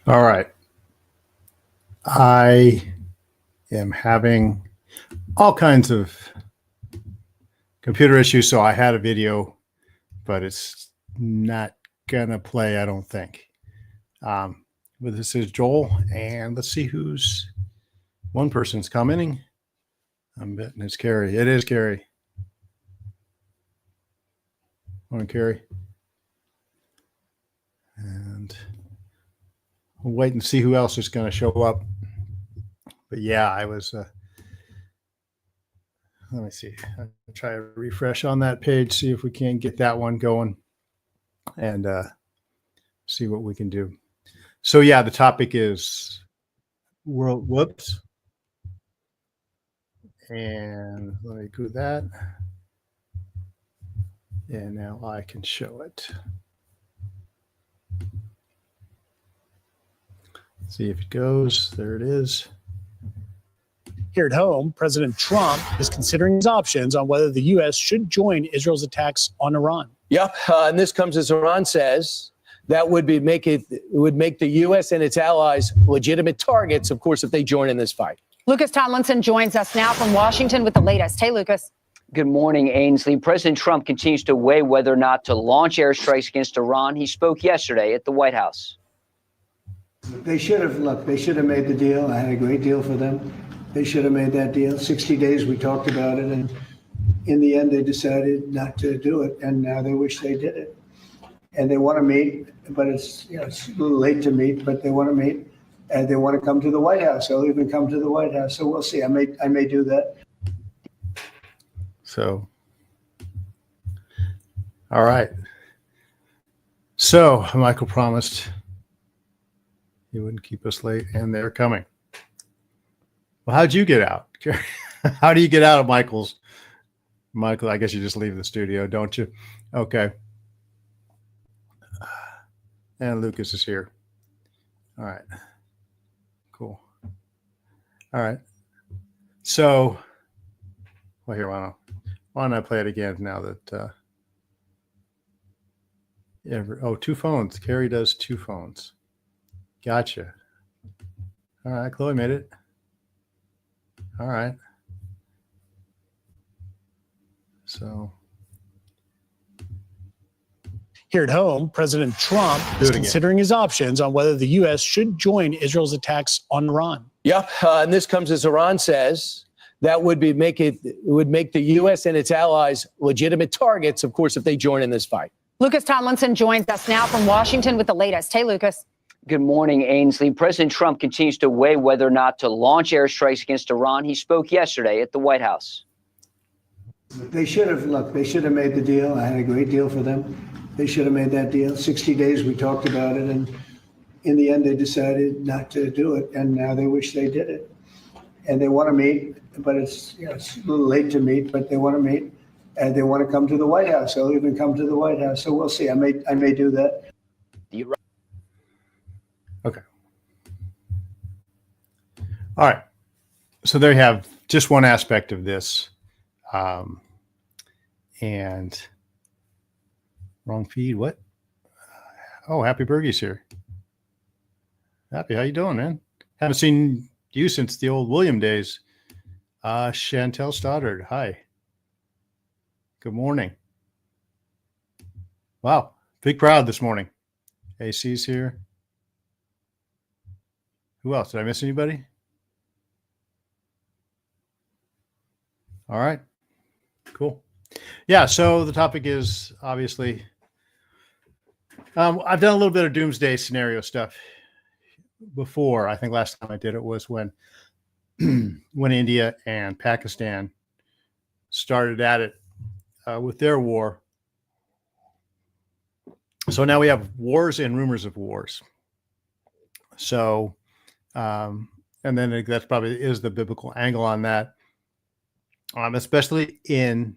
All right. I am having all kinds of computer issues, so I had a video, but it's not gonna play, I don't think. But this is Joel, and let's see who's one person's commenting. I'm betting it's Carrie. It is Carrie. Morning, Carrie. And we'll wait and see who else is going to show up. But yeah, I was. Let me see. I'll try to refresh on that page, see if we can get that one going, and see what we can do. So yeah, the topic is world. Whoops. And let me do that. And now I can show it. See if it goes. There it is. Here at home, President Trump is considering his options on whether the U.S. should join Israel's attacks on Iran. Yep, and this comes as Iran says that would make the U.S. and its allies legitimate targets, of course, if they join in this fight. Lucas Tomlinson joins us now from Washington with the latest. Hey, Lucas. Good morning, Ainsley. President Trump continues to weigh whether or not to launch airstrikes against Iran. He spoke yesterday at the White House. They should have made the deal. I had a great deal for them. They should have made that deal. 60 days we talked about it, and in the end they decided not to do it, and now they wish they did it. And they want to meet, but it's a little late to meet, but they want to meet, and they want to come to the White House. They'll even come to the White House. So we'll see. I may do that. So, all right. So Michael promised he wouldn't keep us late, and they're coming. Well, how'd you get out? How do you get out of Michael's? Michael, I guess you just leave the studio, don't you? Okay. And Lucas is here. All right. Cool. All right. So, well, here, why don't I play it again now that, two phones. Carrie does two phones. Gotcha. All right. Chloe made it. All right. So. Here at home, President Trump is considering his options on whether the U.S. should join Israel's attacks on Iran. Yep, and this comes as Iran says that would make the U.S. and its allies legitimate targets, of course, if they join in this fight. Lucas Tomlinson joins us now from Washington with the latest. Hey, Lucas. Good morning, Ainsley. President Trump continues to weigh whether or not to launch airstrikes against Iran. He spoke yesterday at the White House. They should have made the deal. I had a great deal for them. They should have made that deal. 60 days we talked about it, and in the end they decided not to do it, and now they wish they did it. And they want to meet, but it's a little late to meet, but they want to meet, and they want to come to the White House. They'll even come to the White House. So we'll see. I may do that. Okay. All right. So there you have just one aspect of this. And wrong feed. What? Oh, Happy Bergie's here. Happy, how you doing, man? Haven't seen you since the old William days. Chantel Stoddard. Hi. Good morning. Wow. Big crowd this morning. AC's here. Who else? Did I miss anybody? All right. Cool. Yeah. So the topic is obviously, I've done a little bit of doomsday scenario stuff before. I think last time I did it was when India and Pakistan started at it with their war. So now we have wars and rumors of wars. So, and then that's probably is the biblical angle on that, especially in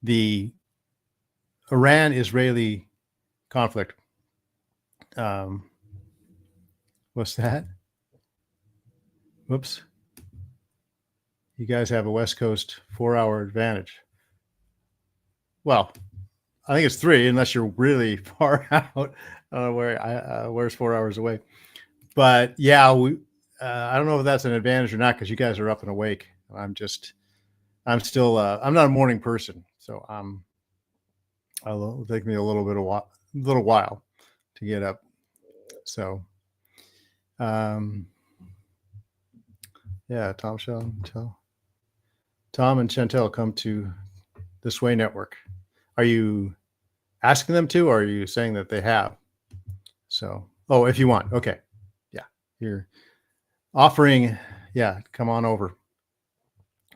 the Iran-Israeli conflict. What's that? Whoops. You guys have a West Coast 4-hour advantage. Well, I think it's 3, unless you're really far out. Where's 4 hours away? But yeah, I don't know if that's an advantage or not because you guys are up and awake. I'm still, I'm not a morning person, so it'll take me a little while to get up. So, yeah, Tom and Chantel come to This Way Network. Are you asking them to, or are you saying that they have? So, oh, if you want, okay, yeah, you're offering, yeah, come on over.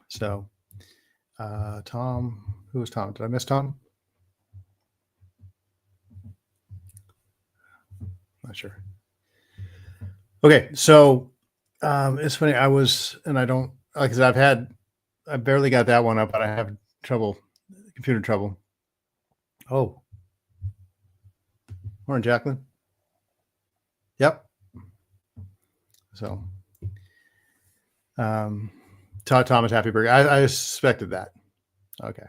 So, Tom, who was Tom? Did I miss Tom? Not sure. Okay, so it's funny. I don't, like I said, I barely got that one up, but I have computer trouble. Oh, morning, Jacqueline. Yep. So, Todd Thomas, happy birthday. I suspected that. Okay.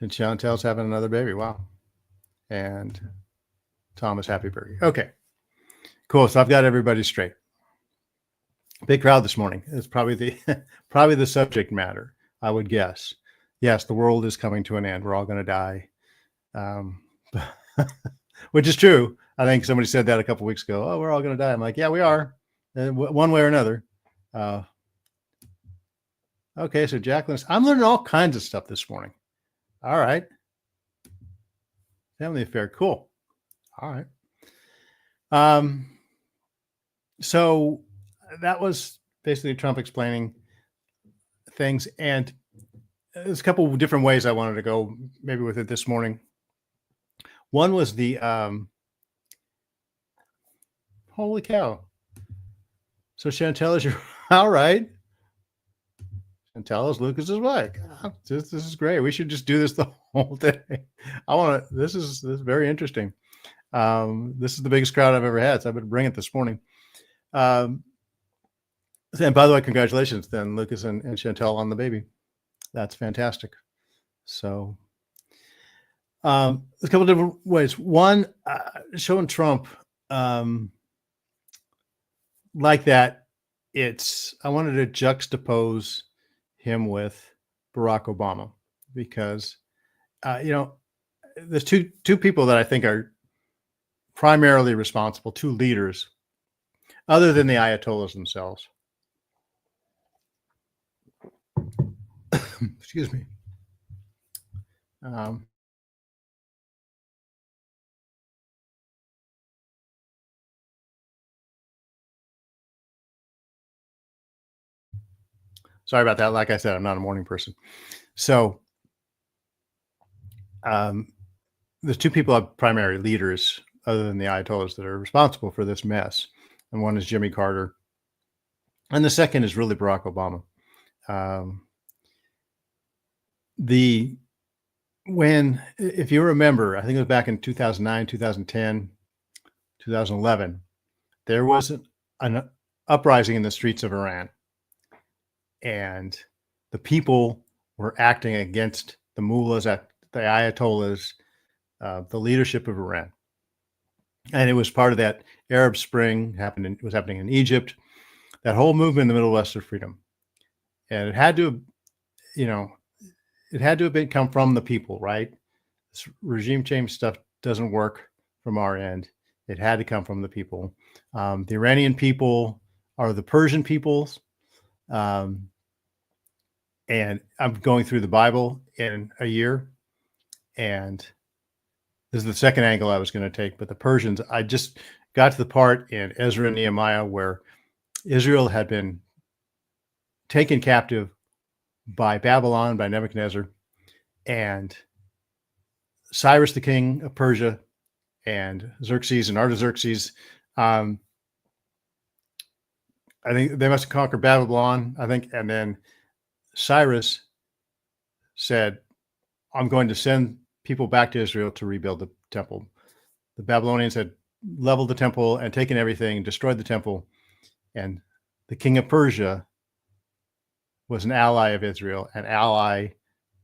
And Chantel's having another baby. Wow. And Thomas, happy birthday. Okay. Cool. So I've got everybody straight. Big crowd this morning. It's probably the subject matter, I would guess. Yes, the world is coming to an end. We're all going to die. Which is true. I think somebody said that a couple weeks ago. Oh, we're all going to die. I'm like, yeah, we are, one way or another. Okay, so Jacqueline's. I'm learning all kinds of stuff this morning. All right, family affair, cool. All right. So that was basically Trump explaining things, and there's a couple of different ways I wanted to go maybe with it this morning. One was the holy cow. So Chantel is your all right. Chantel is Lucas's wife. This is great. We should just do this the whole day. This is very interesting. This is the biggest crowd I've ever had, so I would bring it this morning. And by the way, congratulations then, Lucas and Chantel, on the baby. That's fantastic. So there's a couple different ways. One, showing Trump like that, I wanted to juxtapose him with Barack Obama because, there's two people that I think are primarily responsible, two leaders, other than the Ayatollahs themselves. Excuse me. Sorry about that. Like I said, I'm not a morning person. So there's two people are primary leaders other than the Ayatollahs that are responsible for this mess. And one is Jimmy Carter. And the second is really Barack Obama. If you remember, I think it was back in 2009, 2010, 2011, there was an uprising in the streets of Iran. And the people were acting against the mullahs, the Ayatollahs, the leadership of Iran. And it was part of that Arab Spring was happening in Egypt, that whole movement in the Middle West of freedom. And it had to, come from the people, right? This regime change stuff doesn't work from our end. It had to come from the people. The Iranian people are the Persian peoples. And I'm going through the Bible in a year, and this is the second angle I was going to take. But the Persians, I just got to the part in Ezra and Nehemiah where Israel had been taken captive by Babylon, by Nebuchadnezzar, and Cyrus, the king of Persia, and Xerxes and Artaxerxes. I think they must have conquered Babylon, and then Cyrus said, I'm going to send people back to Israel to rebuild the temple. The Babylonians had leveled the temple and taken everything, destroyed the temple. And the king of Persia was an ally of Israel, an ally.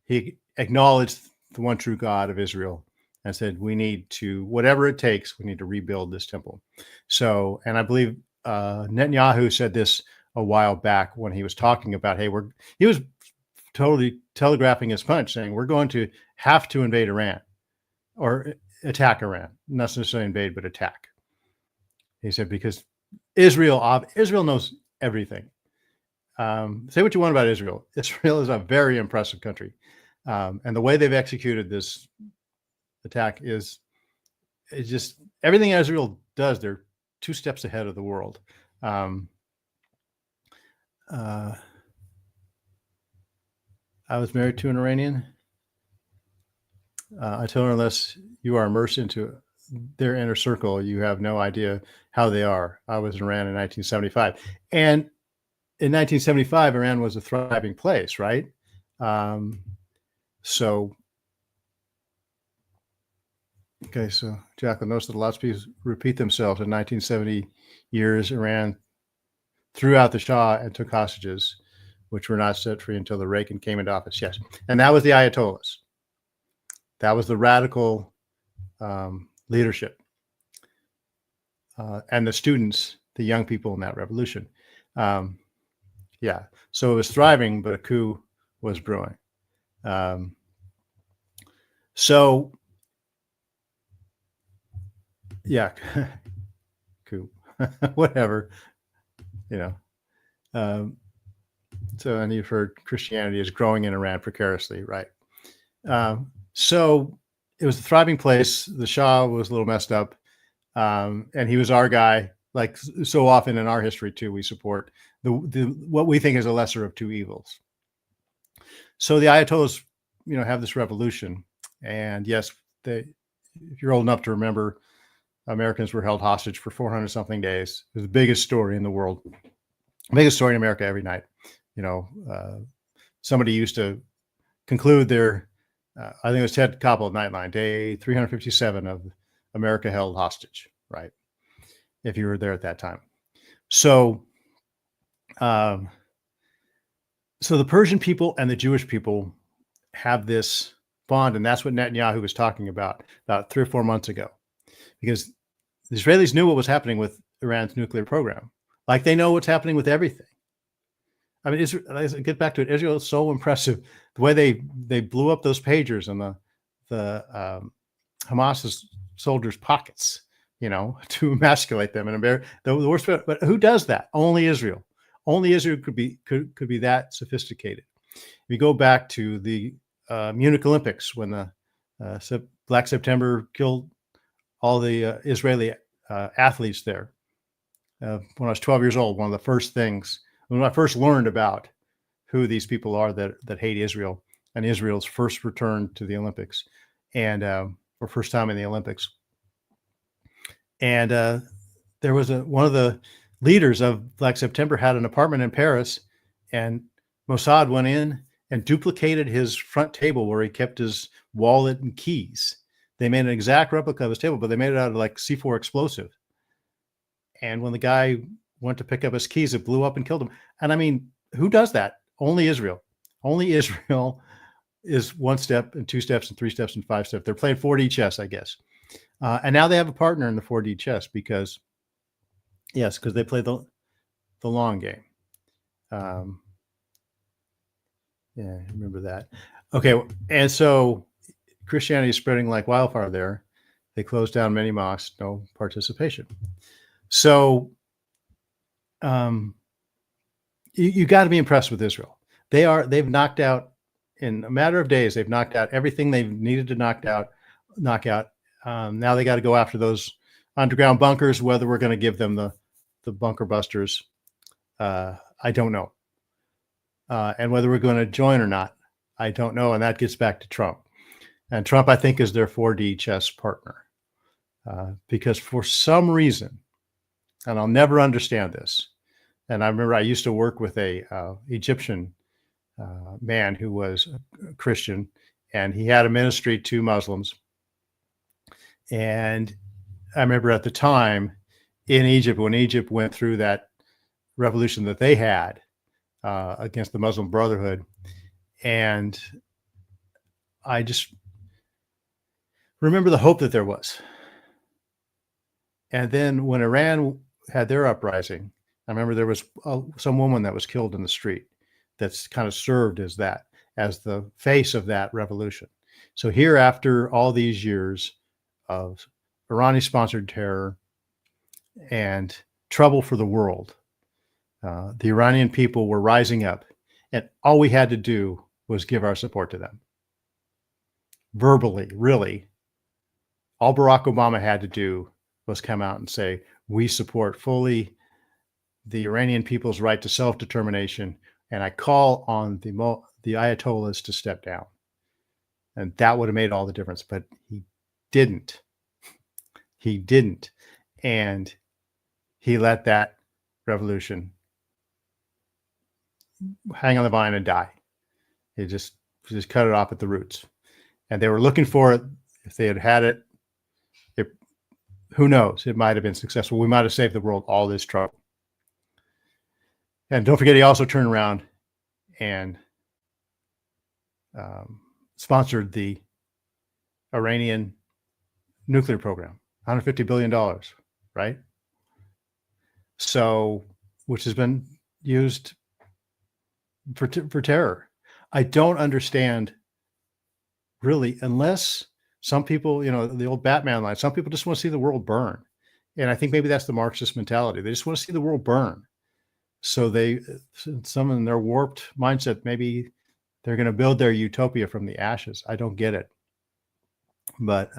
He acknowledged the one true God of Israel and said, we need to, whatever it takes, we need to rebuild this temple. So, and I believe Netanyahu said this a while back when he was talking about, hey, he was totally telegraphing his punch, saying we're going to have to invade Iran or attack Iran, not necessarily invade, but attack. He said, because Israel knows everything. Say what you want about Israel. Israel is a very impressive country. And the way they've executed this attack is just everything Israel does, they're 2 steps ahead of the world. I was married to an Iranian. I told her, unless you are immersed into their inner circle, you have no idea how they are. I was in Iran in 1975. And in 1975, Iran was a thriving place, right? So Jacqueline, notice that lots of people repeat themselves. In 1970 years, Iran threw out the Shah and took hostages, which were not set free until the Reagan came into office. Yes. And that was the Ayatollahs. That was the radical leadership. And the students, the young people in that revolution. Yeah. So it was thriving, but a coup was brewing. So, yeah, coup, whatever, so, and you've heard Christianity is growing in Iran precariously, right? So it was a thriving place. The Shah was a little messed up. And he was our guy. Like so often in our history too, we support what we think is a lesser of two evils. So the Ayatollahs, have this revolution. And yes, if you're old enough to remember, Americans were held hostage for 400 something days. It was the biggest story in the world, biggest story in America every night. Somebody used to conclude their, I think it was Ted Koppel at Nightline, day 357 of America held hostage, right? If you were there at that time. So, so the Persian people and the Jewish people have this bond, and that's what Netanyahu was talking about 3 or 4 months ago, because the Israelis knew what was happening with Iran's nuclear program. Like they know what's happening with everything. I mean, get back to it. Israel is so impressive. The way they blew up those pagers in the Hamas soldiers' pockets, to emasculate them and embarrass the worst. But who does that? Only Israel. Only Israel could be that sophisticated. If you go back to the Munich Olympics, when the Black September killed all the Israeli athletes there. When I was 12 years old, one of the first things, when I first learned about who these people are that hate Israel, and Israel's first return to the Olympics, and or first time in the Olympics. And there was one of the leaders of Black September had an apartment in Paris, and Mossad went in and duplicated his front table where he kept his wallet and keys. They made an exact replica of his table, but they made it out of like C4 explosive. And when the guy went to pick up his keys, it blew up and killed him. And I mean, who does that? Only Israel. Only Israel is 1 step and 2 steps and 3 steps and 5 steps. They're playing 4D chess, I guess. And now they have a partner in the 4D chess because they play the long game. Yeah, I remember that. Okay, and so Christianity is spreading like wildfire there. They closed down many mosques, no participation. So you got to be impressed with Israel. They've knocked out, in a matter of days, they've knocked out everything they've needed to knock out. Now they got to go after those underground bunkers. Whether we're going to give them the bunker busters, I don't know. And whether we're going to join or not, I don't know. And that gets back to Trump. And Trump, I think, is their 4D chess partner. Because for some reason, and I'll never understand this, and I remember I used to work with a Egyptian man who was a Christian, and he had a ministry to Muslims. And I remember at the time in Egypt, when Egypt went through that revolution that they had, against the Muslim Brotherhood. And I just remember the hope that there was. And then when Iran had their uprising, I remember there was some woman that was killed in the street that's kind of served as that, as the face of that revolution. So here, after all these years of Iranian-sponsored terror and trouble for the world, the Iranian people were rising up, and all we had to do was give our support to them. Verbally, really. All Barack Obama had to do was come out and say, we support fully the Iranian people's right to self-determination, and I call on the Ayatollahs to step down. And that would have made all the difference, but he didn't. He didn't. And he let that revolution hang on the vine and die. He just cut it off at the roots. And they were looking for it. If they had it, who knows? It might have been successful. We might have saved the world all this trouble. And don't forget, he also turned around and sponsored the Iranian nuclear program, $150 billion, right? So, which has been used for terror. I don't understand, really, unless some people, the old Batman line, some people just want to see the world burn. And I think maybe that's the Marxist mentality. They just want to see the world burn. So some in their warped mindset, maybe they're going to build their utopia from the ashes. I don't get it. But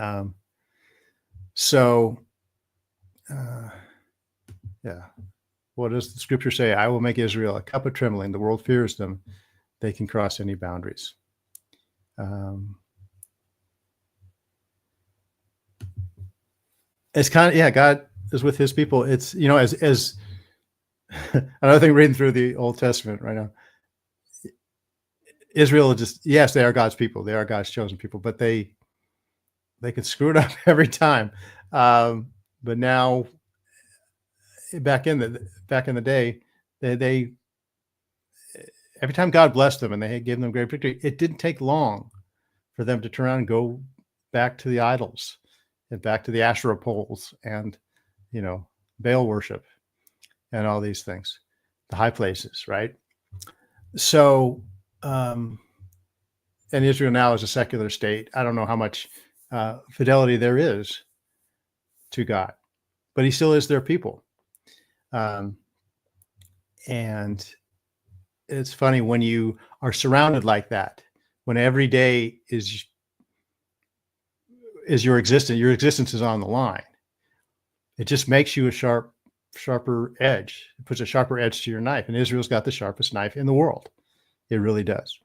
yeah. What does the scripture say? I will make Israel a cup of trembling. The world fears them. They can cross any boundaries. It's kind of, yeah, God is with his people. It's, as another thing, reading through the Old Testament right now, Israel just, yes, they are God's people. They are God's chosen people, but they can screw it up every time. But now, back in the day, they every time God blessed them and they gave them great victory, it didn't take long for them to turn around and go back to the idols and back to the Asherah poles and, Baal worship and all these things, the high places, right? So, and Israel now is a secular state. I don't know how much fidelity there is to God, but he still is their people. And it's funny when you are surrounded like that, when every day is your existence is on the line. It just makes you a sharper edge. It puts a sharper edge to your knife. And Israel's got the sharpest knife in the world. It really does.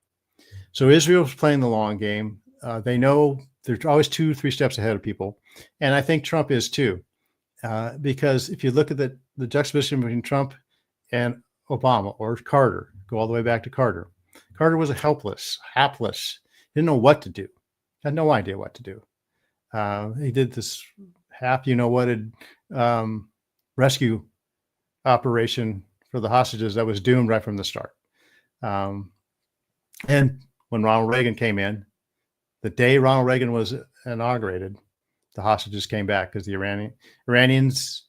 So Israel's playing the long game. They know they're always 2-3 steps ahead of people. And I think Trump is too. Because if you look at the juxtaposition between Trump and Obama or Carter, go all the way back to Carter. Carter was hapless, didn't know what to do, had no idea what to do. He did this rescue operation for the hostages that was doomed right from the start. And when Ronald Reagan came in, the day Ronald Reagan was inaugurated, the hostages came back because the Iranians,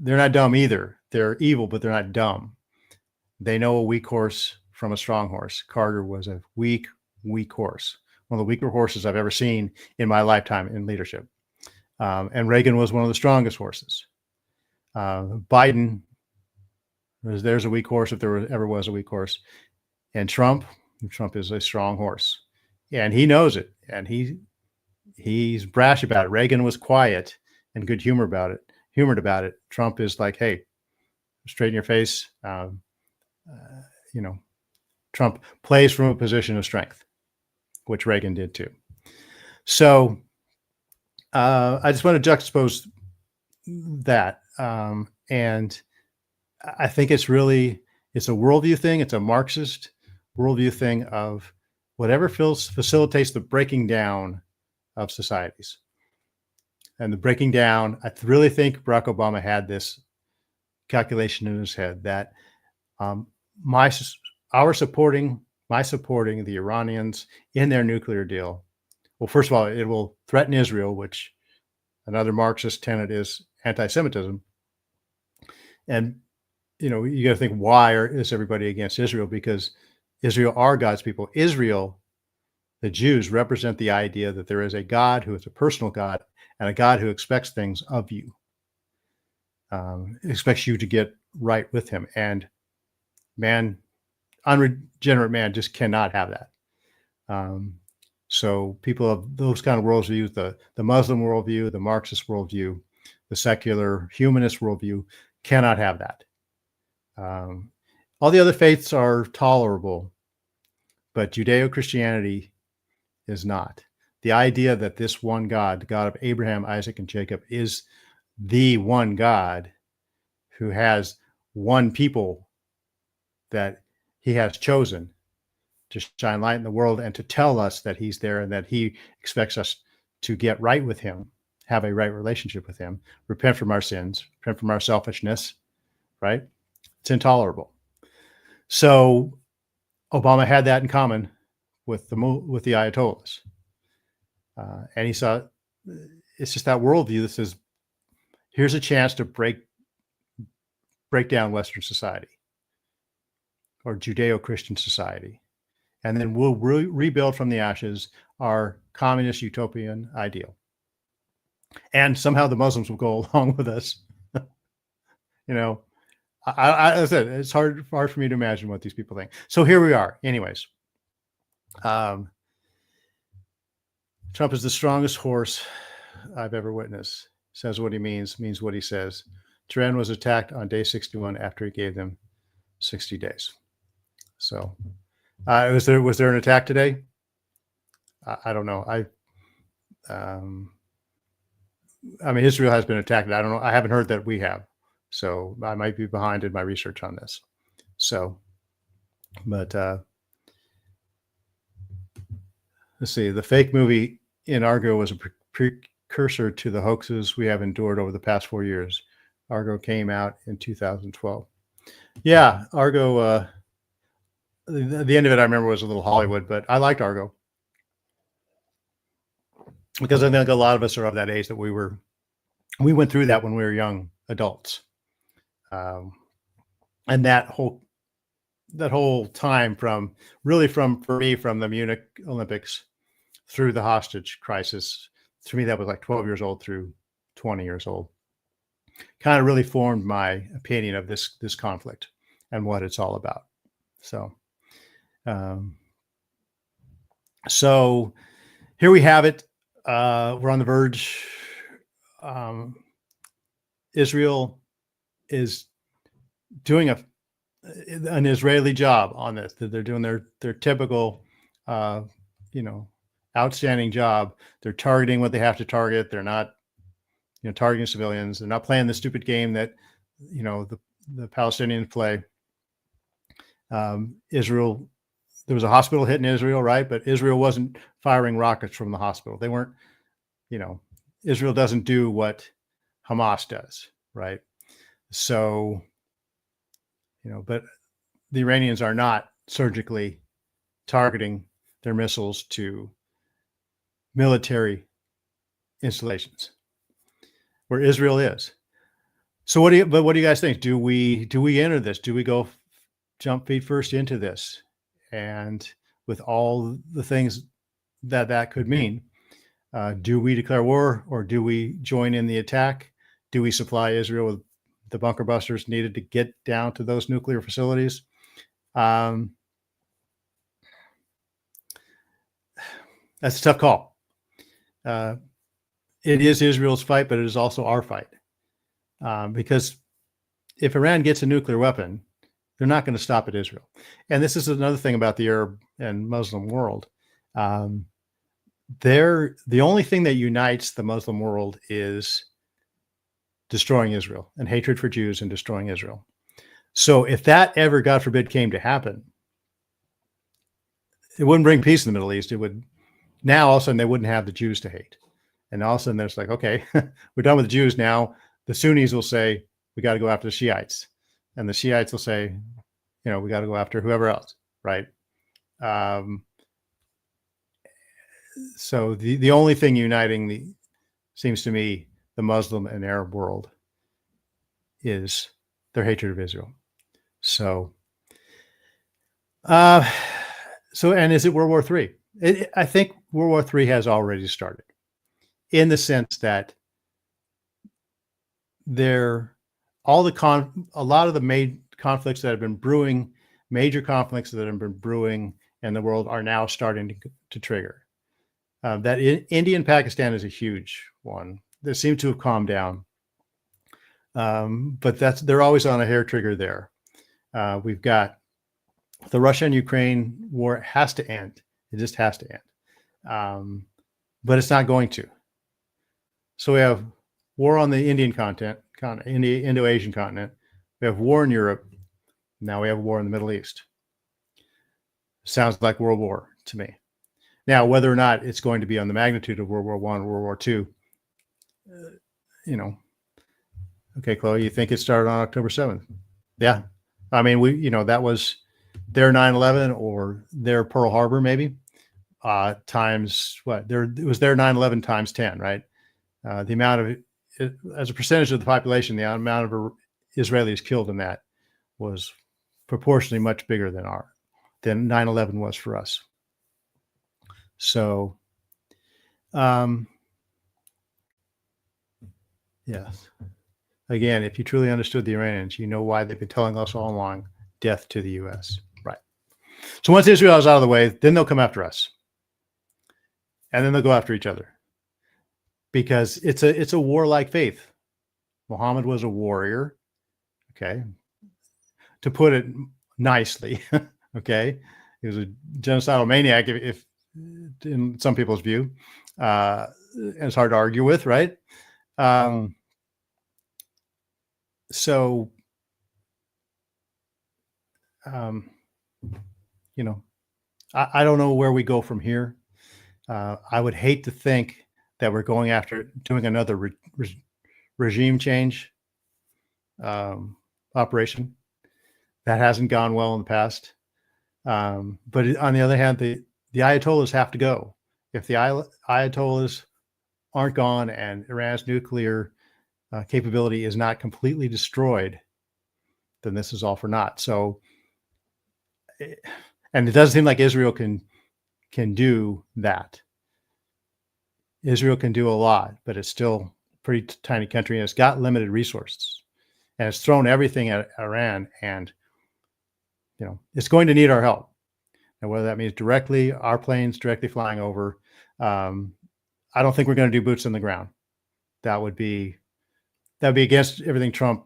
they're not dumb either. They're evil, but they're not dumb. They know a weak horse from a strong horse. Carter was a weak horse, one of the weaker horses I've ever seen in my lifetime in leadership. And Reagan was one of the strongest horses. Biden, there's a weak horse if there ever was a weak horse. And Trump is a strong horse. And he knows it. And he's brash about it. Reagan was quiet and good humored about it. Trump is like, hey, straighten your face. Trump plays from a position of strength, which Reagan did too. So I just want to juxtapose that. And I think it's a worldview thing. It's a Marxist worldview thing of whatever facilitates the breaking down of societies. And the breaking down, I really think Barack Obama had this calculation in his head that my supporting the Iranians in their nuclear deal. Well, first of all, it will threaten Israel, which another Marxist tenet is anti-Semitism. And, you know, you got to think, why is everybody against Israel? Because Israel are God's people. Israel, the Jews, represent the idea that there is a God who is a personal God and a God who expects things of you, expects you to get right with him. And man, unregenerate man just cannot have that. So people of those kind of worldviews, the Muslim worldview, the Marxist worldview, the secular humanist worldview, cannot have that. All the other faiths are tolerable, but Judeo-Christianity is not. The idea that this one God, the God of Abraham, Isaac, and Jacob, is the one God who has one people that he has chosen to shine light in the world and to tell us that he's there and that he expects us to get right with him, have a right relationship with him, repent from our sins, repent from our selfishness, right? It's intolerable. So Obama had that in common with the Ayatollahs. And he saw, it's just that worldview that says, here's a chance to break down Western society or Judeo-Christian society. And then we'll rebuild from the ashes our communist utopian ideal. And somehow the Muslims will go along with us. You know, as I said, it's hard for me to imagine what these people think. So here we are. Anyways, Trump is the strongest horse I've ever witnessed. Says what he means what he says. Tehran was attacked on day 61 after he gave them 60 days. So was there an attack today? I don't know. I mean, Israel has been attacked. I don't know. I haven't heard that we have. So I might be behind in my research on this. So, but let's see. The fake movie in Argo was a precursor to the hoaxes we have endured over the past 4 years. Argo came out in 2012. Yeah, Argo. The end of it, I remember, was a little Hollywood, but I liked Argo because I think a lot of us are of that age that we went through that when we were young adults, and that whole time for me from the Munich Olympics through the hostage crisis, to me that was like 12 years old through 20 years old, kind of really formed my opinion of this conflict and what it's all about. So here we have it. We're on the verge. Israel is doing an Israeli job on this. They're doing their typical, outstanding job. They're targeting what they have to target. They're not, targeting civilians. They're not playing the stupid game that, the Palestinians play. Israel, there was a hospital hit in Israel, right? But Israel wasn't firing rockets from the hospital. They weren't, Israel doesn't do what Hamas does, right? So, but the Iranians are not surgically targeting their missiles to military installations where Israel is. So what do you guys think? Do we enter this? Do we go jump feet first into this? And with all the things that could mean, do we declare war or do we join in the attack? Do we supply Israel with the bunker busters needed to get down to those nuclear facilities? That's a tough call. It is Israel's fight, but it is also our fight. Because if Iran gets a nuclear weapon, they're not going to stop at Israel. And this is another thing about the Arab and Muslim world. The only thing that unites the Muslim world is destroying Israel and hatred for Jews and destroying Israel. So if that ever, God forbid, came to happen, it wouldn't bring peace in the Middle East. It would, now all of a sudden they wouldn't have the Jews to hate. And all of a sudden there's like, okay, we're done with the Jews now. The Sunnis will say, we got to go after the Shiites. And the Shiites will say, we got to go after whoever else, right? So the only thing uniting seems to me the Muslim and Arab world is their hatred of Israel. So, and is it World War III? I think World War III has already started, in the sense that a lot of the major conflicts that have been brewing in the world are now starting to trigger. That India and Pakistan is a huge one. They seem to have calmed down, but they're always on a hair trigger there. We've got the Russia and Ukraine war. It has to end. It just has to end, but it's not going to. So we have war on the Indian Indo-Asian continent. We have war in Europe. Now we have a war in the Middle East. Sounds like World War to me. Now, whether or not it's going to be on the magnitude of World War I or World War II, okay, Chloe, you think it started on October 7th? Yeah. I mean, that was their 9/11 or their Pearl Harbor, maybe, times what? It was their 9/11 times 10, right? The amount of, as a percentage of the population, the amount of Israelis killed in that was proportionally much bigger than 9/11 was for us. So, yes. Again, if you truly understood the Iranians, you know why they've been telling us all along, death to the U.S. Right. So once Israel is out of the way, then they'll come after us, and then they'll go after each other, because it's a warlike faith. Muhammad was a warrior. Okay. To put it nicely, okay, he was a genocidal maniac, if in some people's view, and it's hard to argue with, right? So, I don't know where we go from here. I would hate to think that we're going after doing another regime change operation. That hasn't gone well in the past. But on the other hand, the Ayatollahs have to go. If the Ayatollahs aren't gone and Iran's nuclear capability is not completely destroyed, then this is all for naught. So, and it doesn't seem like Israel can do that. Israel can do a lot, but it's still a pretty tiny country, and it's got limited resources, and it's thrown everything at Iran, and it's going to need our help. And whether that means directly, our planes directly flying over, I don't think we're going to do boots on the ground. That would be against everything Trump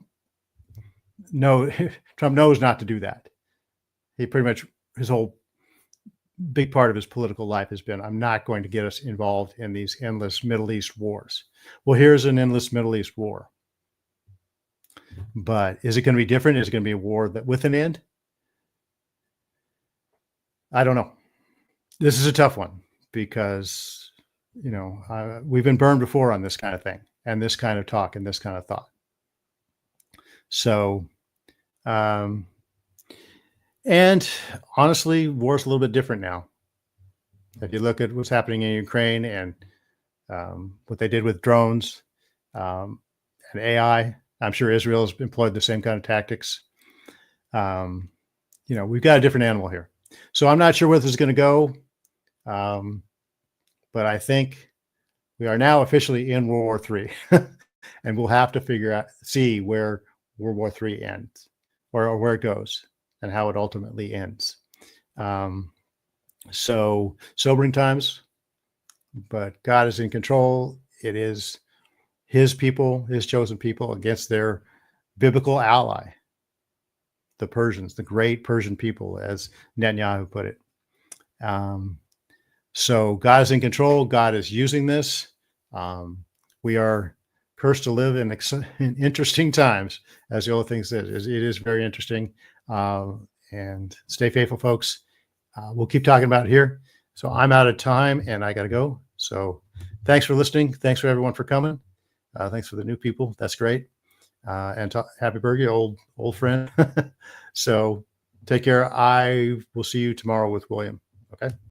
knows not to do that. He pretty much, his whole big part of his political life has been, I'm not going to get us involved in these endless Middle East wars. Well, here's an endless Middle East war. But is it going to be different? Is it going to be a war with an end? I don't know. This is a tough one, because, we've been burned before on this kind of thing, and this kind of talk, and this kind of thought. So, and honestly, war's a little bit different now. If you look at what's happening in Ukraine and what they did with drones and AI, I'm sure Israel has employed the same kind of tactics. We've got a different animal here. So I'm not sure where this is going to go. But I think we are now officially in World War III, and we'll have to see where World War III ends, or where it goes, and how it ultimately ends. So sobering times, but God is in control. It is his people, his chosen people, against their biblical ally, the Persians, the great Persian people, as Netanyahu put it. So God is in control. God is using this. We are cursed to live in interesting times, as the old thing says. It is very interesting. And stay faithful, folks. We'll keep talking about it here. So I'm out of time, and I got to go. So thanks for listening. Thanks for everyone for coming. Thanks for the new people. That's great. And happy birthday, old friend. So Take care. I will see you tomorrow with William. Okay.